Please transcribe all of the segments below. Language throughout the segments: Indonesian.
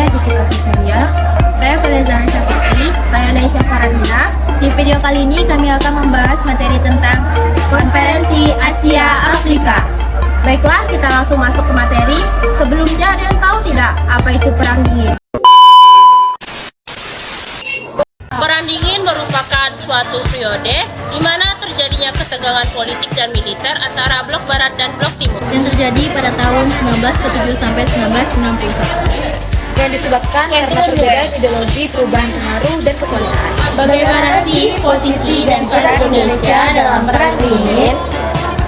saya Jessica Susaria. Saya Feliza Syafiki. Saya Naisha Farhanina. Di video kali ini kami akan membahas materi tentang Konferensi Asia Afrika. Baiklah, kita langsung masuk ke materi. Sebelumnya ada yang tahu tidak apa itu Perang Dingin? Perang Dingin merupakan suatu periode di mana terjadinya ketegangan politik dan militer antara blok barat dan blok timur yang terjadi pada tahun 1947 sampai 1991 yang disebabkan karena perbedaan ideologi, perubahan pengaruh, dan kekuasaan. Bagaimana sih posisi dan peran Indonesia dalam Perang Dingin?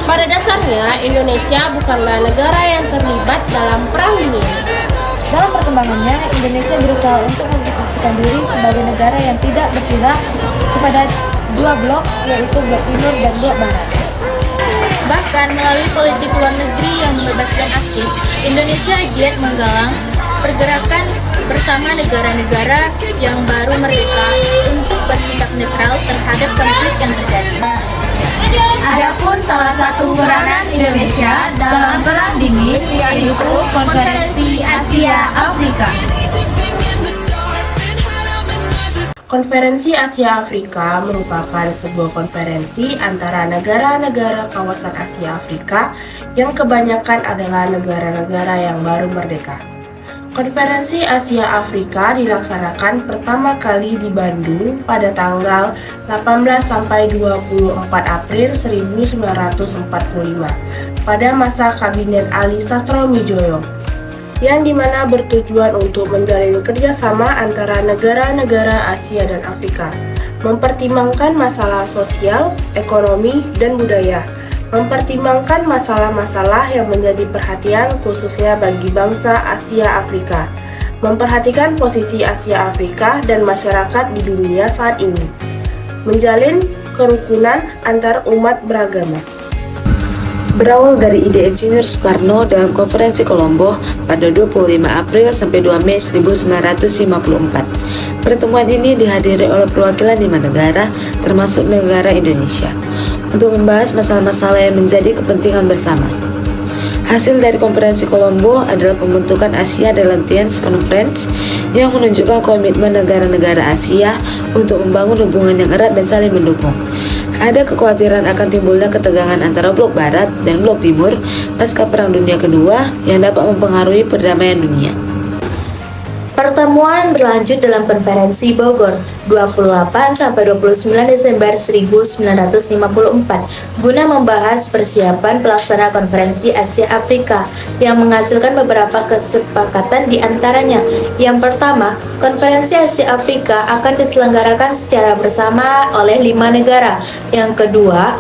Pada dasarnya, Indonesia bukanlah negara yang terlibat dalam Perang Dingin. Dalam perkembangannya, Indonesia berusaha untuk memposisikan diri sebagai negara yang tidak berpihak kepada dua blok, yaitu blok timur dan blok barat. Bahkan melalui politik luar negeri yang membebaskan aktif, Indonesia giat menggalang pergerakan bersama negara-negara yang baru merdeka untuk bersikap netral terhadap konflik yang terjadi. Adapun salah satu peranan Indonesia dalam Perang Dingin yaitu Konferensi Asia Afrika. Konferensi Asia Afrika merupakan sebuah konferensi antara negara-negara kawasan Asia Afrika yang kebanyakan adalah negara-negara yang baru merdeka. Konferensi Asia Afrika dilaksanakan pertama kali di Bandung pada tanggal 18 sampai 24 April 1945 pada masa Kabinet Ali Sastroamidjojo, yang dimana bertujuan untuk menjalin kerjasama antara negara-negara Asia dan Afrika, mempertimbangkan masalah sosial, ekonomi, dan budaya, mempertimbangkan masalah-masalah yang menjadi perhatian khususnya bagi bangsa Asia Afrika, memperhatikan posisi Asia Afrika dan masyarakat di dunia saat ini, menjalin kerukunan antar umat beragama. Berawal dari ide Insinyur Soekarno dalam Konferensi Kolombo pada 25 April sampai 2 Mei 1954. Pertemuan ini dihadiri oleh perwakilan 5 negara, termasuk negara Indonesia, untuk membahas masalah-masalah yang menjadi kepentingan bersama. Hasil dari Konferensi Kolombo adalah pembentukan Asia Atlantic Conference yang menunjukkan komitmen negara-negara Asia untuk membangun hubungan yang erat dan saling mendukung. Ada kekhawatiran akan timbulnya ketegangan antara blok barat dan blok timur pasca Perang Dunia Kedua yang dapat mempengaruhi perdamaian dunia. Pertemuan berlanjut dalam Konferensi Bogor 28 sampai 29 Desember 1954 guna membahas persiapan pelaksana Konferensi Asia Afrika yang menghasilkan beberapa kesepakatan di antaranya. Yang pertama, Konferensi Asia Afrika akan diselenggarakan secara bersama oleh 5 negara. Yang kedua,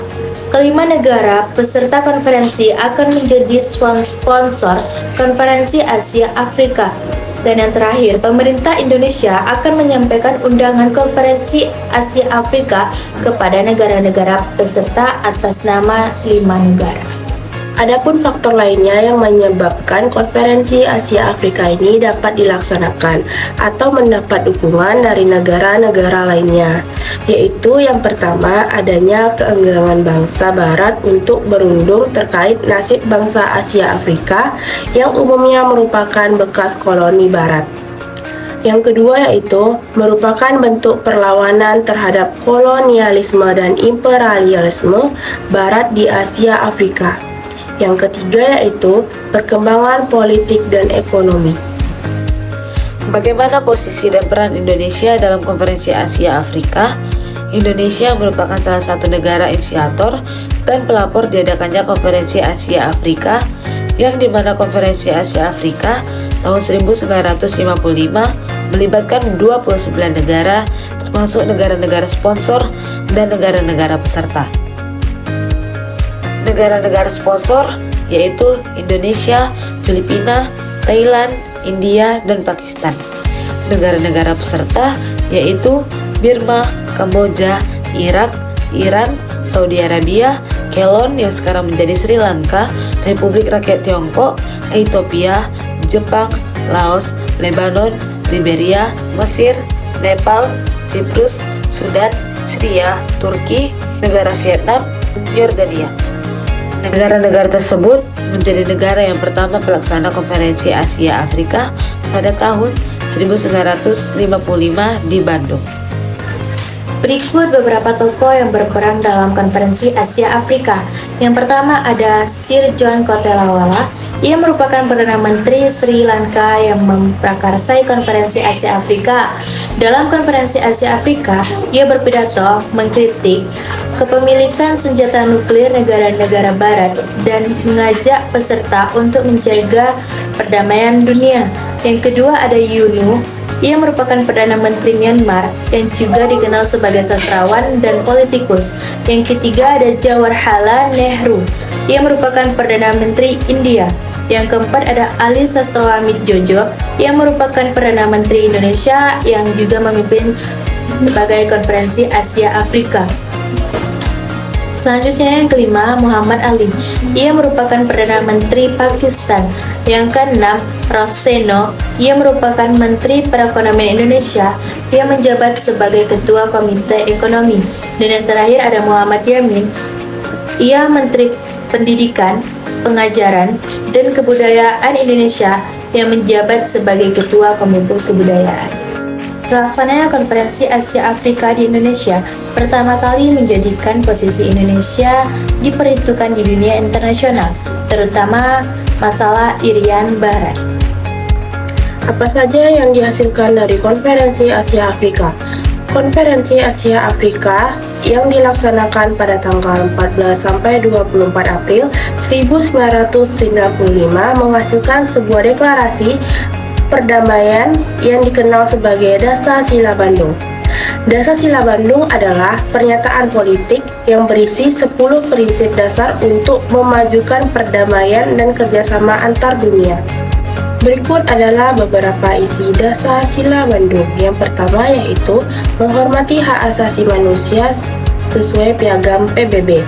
kelima negara peserta konferensi akan menjadi sponsor Konferensi Asia Afrika. Dan yang terakhir, pemerintah Indonesia akan menyampaikan undangan Konferensi Asia Afrika kepada negara-negara peserta atas nama 5 negara. Adapun faktor lainnya yang menyebabkan Konferensi Asia Afrika ini dapat dilaksanakan atau mendapat dukungan dari negara-negara lainnya, yaitu yang pertama adanya keengganan bangsa Barat untuk berunding terkait nasib bangsa Asia Afrika yang umumnya merupakan bekas koloni Barat. Yang kedua yaitu merupakan bentuk perlawanan terhadap kolonialisme dan imperialisme Barat di Asia Afrika. Yang ketiga yaitu perkembangan politik dan ekonomi. Bagaimana posisi dan peran Indonesia dalam Konferensi Asia Afrika? Indonesia merupakan salah satu negara inisiator dan pelapor diadakannya Konferensi Asia Afrika, yang dimana Konferensi Asia Afrika tahun 1955 melibatkan 29 negara, termasuk negara-negara sponsor dan negara-negara peserta. Negara-negara sponsor yaitu Indonesia, Filipina, Thailand, India, dan Pakistan. Negara-negara peserta yaitu Burma, Kamboja, Irak, Iran, Saudi Arabia, Ceylon yang sekarang menjadi Sri Lanka, Republik Rakyat Tiongkok, Ethiopia, Jepang, Laos, Lebanon, Liberia, Mesir, Nepal, Siprus, Sudan, Syria, Turki, negara Vietnam, Yordania. Negara-negara tersebut menjadi negara yang pertama pelaksana Konferensi Asia Afrika pada tahun 1955 di Bandung. Berikut beberapa tokoh yang berperan dalam konferensi Asia Afrika. Yang pertama ada Sir John Kotelawala. Ia merupakan Perdana Menteri Sri Lanka yang memprakarsai konferensi Asia Afrika. Dalam konferensi Asia Afrika, ia berpidato mengkritik kepemilikan senjata nuklir negara-negara barat dan mengajak peserta untuk menjaga perdamaian dunia. Yang kedua ada UNU. Ia merupakan Perdana Menteri Myanmar yang juga dikenal sebagai sastrawan dan politikus. Yang ketiga ada Jawaharlal Nehru. Ia merupakan Perdana Menteri India. Yang keempat ada Ali Sastrawamid Jojo. Ia merupakan Perdana Menteri Indonesia yang juga memimpin sebagai konferensi Asia Afrika. Selanjutnya yang kelima, Muhammad Ali. Ia merupakan Perdana Menteri Pakistan. Yang keenam, Roseno. Ia merupakan Menteri Perekonomian Indonesia yang menjabat sebagai Ketua Komite Ekonomi. Dan yang terakhir ada Muhammad Yamin. Ia Menteri Pendidikan, Pengajaran, dan Kebudayaan Indonesia yang menjabat sebagai Ketua Komite Kebudayaan. Terlaksananya konferensi Asia Afrika di Indonesia pertama kali menjadikan posisi Indonesia diperhitungkan di dunia internasional, terutama masalah Irian Barat. Apa saja yang dihasilkan dari konferensi Asia Afrika? Konferensi Asia Afrika yang dilaksanakan pada tanggal 14 sampai 24 April 1995 menghasilkan sebuah deklarasi perdamaian yang dikenal sebagai Dasar Sila Bandung. Dasar Sila Bandung adalah pernyataan politik yang berisi 10 prinsip dasar untuk memajukan perdamaian dan kerjasama antar dunia. Berikut adalah beberapa isi Dasar Sila Bandung. Yang pertama yaitu menghormati hak asasi manusia sesuai piagam PBB.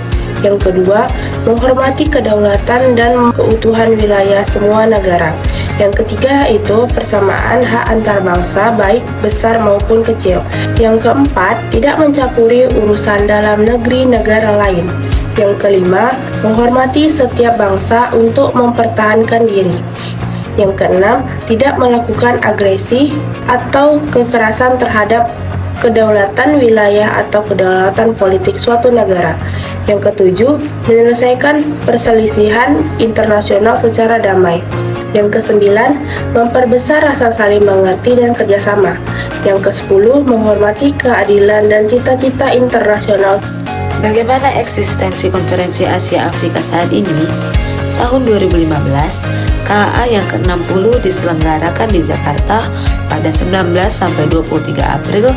Yang kedua, menghormati kedaulatan dan keutuhan wilayah semua negara. Yang ketiga yaitu persamaan hak antar bangsa baik besar maupun kecil. Yang keempat, tidak mencampuri urusan dalam negeri negara lain. Yang kelima, menghormati setiap bangsa untuk mempertahankan diri. Yang keenam, tidak melakukan agresi atau kekerasan terhadap kedaulatan wilayah atau kedaulatan politik suatu negara. Yang ketujuh, menyelesaikan perselisihan internasional secara damai. Yang kesembilan, memperbesar rasa saling mengerti dan kerjasama. Yang kesepuluh, menghormati keadilan dan cita-cita internasional. Bagaimana eksistensi konferensi Asia Afrika saat ini? Tahun 2015, KA yang ke-60 diselenggarakan di Jakarta pada 19 sampai 23 April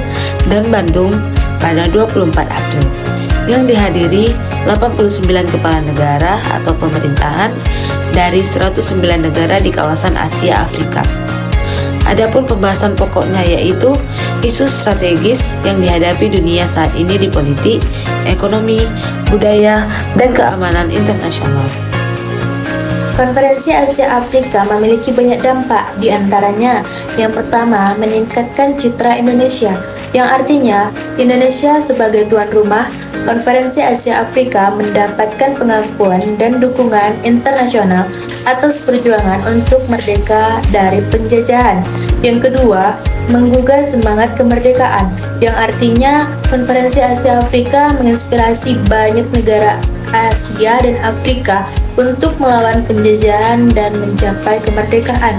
dan Bandung pada 24 April yang dihadiri 89 kepala negara atau pemerintahan dari 109 negara di kawasan Asia Afrika. Adapun pembahasan pokoknya yaitu isu strategis yang dihadapi dunia saat ini di politik, ekonomi, budaya, dan keamanan internasional. Konferensi Asia Afrika memiliki banyak dampak, di antaranya yang pertama meningkatkan citra Indonesia, yang artinya Indonesia sebagai tuan rumah Konferensi Asia Afrika mendapatkan pengakuan dan dukungan internasional atas perjuangan untuk merdeka dari penjajahan. Yang kedua, menggugah semangat kemerdekaan, yang artinya Konferensi Asia Afrika menginspirasi banyak negara Asia dan Afrika untuk melawan penjajahan dan mencapai kemerdekaan.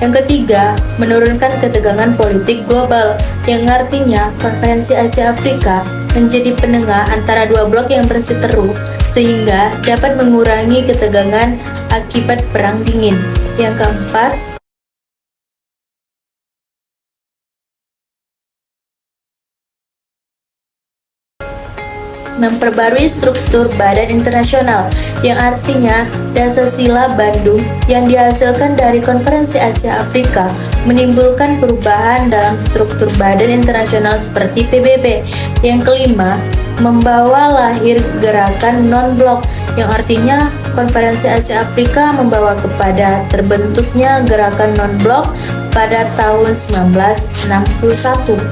Yang ketiga, menurunkan ketegangan politik global, yang artinya Konferensi Asia Afrika menjadi penengah antara dua blok yang berseteru, sehingga dapat mengurangi ketegangan akibat Perang Dingin. Yang keempat, memperbarui struktur badan internasional, yang artinya Dasar Sila Bandung yang dihasilkan dari Konferensi Asia Afrika menimbulkan perubahan dalam struktur badan internasional seperti PBB. Yang kelima, membawa lahir gerakan non-blok, yang artinya Konferensi Asia Afrika membawa kepada terbentuknya gerakan non-blok pada tahun 1961.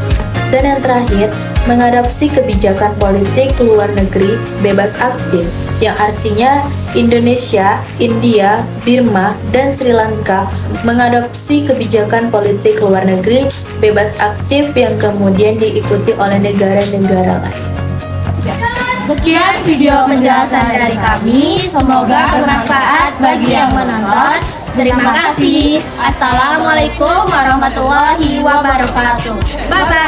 Dan yang terakhir, mengadopsi kebijakan politik luar negeri bebas aktif, yang artinya Indonesia, India, Birma, dan Sri Lanka mengadopsi kebijakan politik luar negeri bebas aktif yang kemudian diikuti oleh negara-negara lain. Sekian video penjelasan dari kami, semoga bermanfaat bagi yang menonton. Terima kasih. Assalamualaikum warahmatullahi wabarakatuh. Bye-bye.